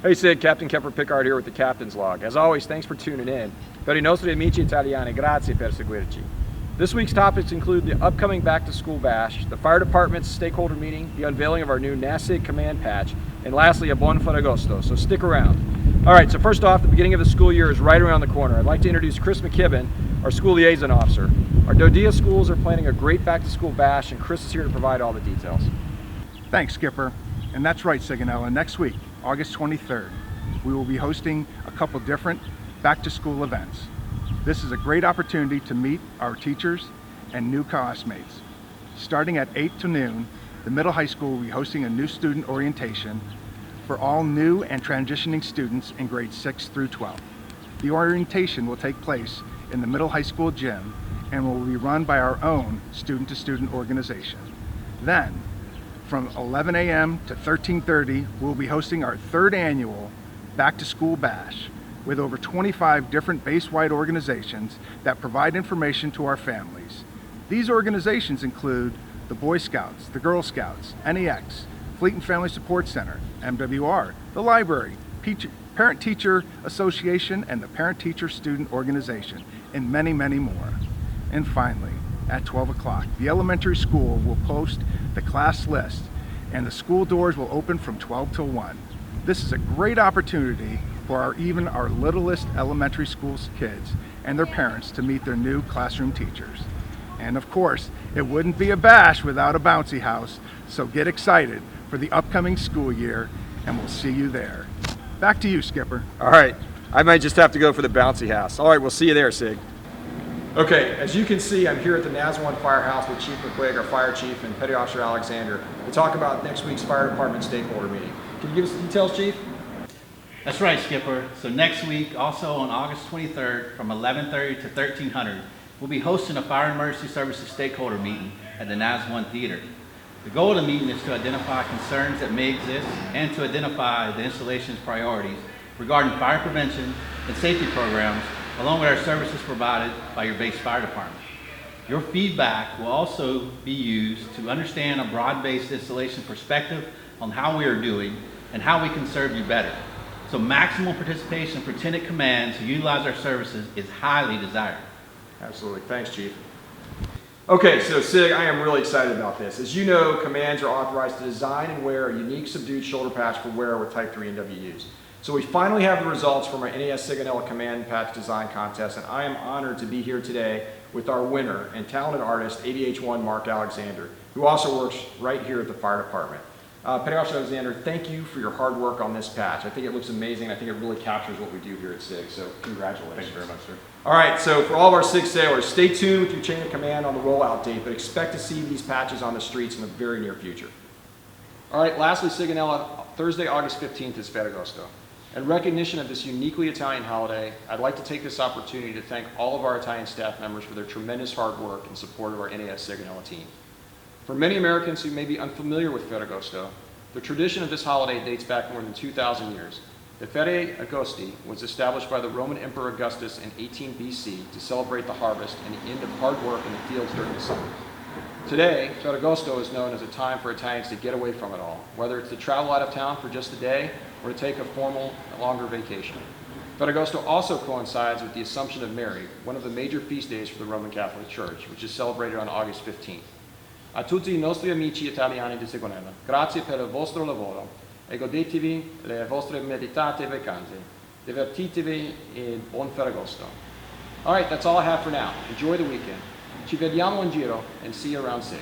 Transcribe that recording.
Hey Sid, Captain Kepler Pickard here with the Captain's Log. As always, thanks for tuning in. Per i nostri amici italiani, grazie per seguirci. This week's topics include the upcoming back-to-school bash, the fire department's stakeholder meeting, the unveiling of our new NASSIG command patch, and lastly, a Buon Ferragosto, so stick around. All right, so first off, the beginning of the school year is right around the corner. I'd like to introduce Chris McKibben, our school liaison officer. Our Dodia schools are planning a great back-to-school bash, and Chris is here to provide all the details. Thanks, Skipper. And that's right, Sigonella. Next week, August 23rd, we will be hosting a couple different back-to-school events. This is a great opportunity to meet our teachers and new classmates. Starting at 8 to noon, the middle high school will be hosting a new student orientation for all new and transitioning students in grades 6 through 12. The orientation will take place in the middle high school gym and will be run by our own student-to-student organization. Then, from 11 a.m. to 13:30, we'll be hosting our third annual back-to-school bash with over 25 different base-wide organizations that provide information to our families. These organizations include the Boy Scouts, the Girl Scouts, NEX, Fleet and Family Support Center, MWR, the Library, Parent-Teacher Association, and the Parent-Teacher Student Organization, and many, many more. And finally, at 12 o'clock, the elementary school will post the class list and the school doors will open from 12 till 1. This is a great opportunity for even our littlest elementary school kids and their parents to meet their new classroom teachers. And of course, it wouldn't be a bash without a bouncy house, so get excited for the upcoming school year and we'll see you there. Back to you, Skipper. All right, I might just have to go for the bouncy house. All right, we'll see you there, Sig. Okay, as you can see, I'm here at the NAS1 Firehouse with Chief McQuigg, our fire chief, and Petty Officer Alexander to talk about next week's fire department stakeholder meeting. Can you give us the details, Chief? That's right, Skipper. So next week, also on August 23rd, from 11:30 to 1300, we'll be hosting a Fire and Emergency Services stakeholder meeting at the NAS1 Theater. The goal of the meeting is to identify concerns that may exist and to identify the installation's priorities regarding fire prevention and safety programs, along with our services provided by your base fire department. Your feedback will also be used to understand a broad-based installation perspective on how we are doing and how we can serve you better. So maximum participation for tenant commands who utilize our services is highly desired. Absolutely, thanks, Chief. Okay, so Sig, I am really excited about this. As you know, commands are authorized to design and wear a unique subdued shoulder patch for wear with Type 3 NWUs. So we finally have the results from our NAS Sigonella Command Patch Design Contest, and I am honored to be here today with our winner and talented artist, ADH1 Mark Alexander, who also works right here at the fire department. Petty Officer Alexander, thank you for your hard work on this patch. I think it looks amazing. I think it really captures what we do here at SIG, so congratulations. Thank you very much, sir. All right, so for all of our SIG sailors, stay tuned with your chain of command on the rollout date, but expect to see these patches on the streets in the very near future. All right, lastly, Sigonella, Thursday, August 15th is Ferragosto. In recognition of this uniquely Italian holiday, I'd like to take this opportunity to thank all of our Italian staff members for their tremendous hard work in support of our NAS Sigonella team. For many Americans who may be unfamiliar with Ferragosto, the tradition of this holiday dates back more than 2,000 years. The Fere Augusti was established by the Roman Emperor Augustus in 18 BC to celebrate the harvest and the end of hard work in the fields during the summer. Today, Ferragosto is known as a time for Italians to get away from it all, whether it's to travel out of town for just a day or to take a formal, longer vacation. Ferragosto also coincides with the Assumption of Mary, one of the major feast days for the Roman Catholic Church, which is celebrated on August 15th. A tutti I nostri amici italiani di Sigonella, grazie per il vostro lavoro e godetevi le vostre meritate vacanze. Divertitevi e buon Ferragosto. All right, that's all I have for now. Enjoy the weekend. Ci vediamo in giro and see you around SIG.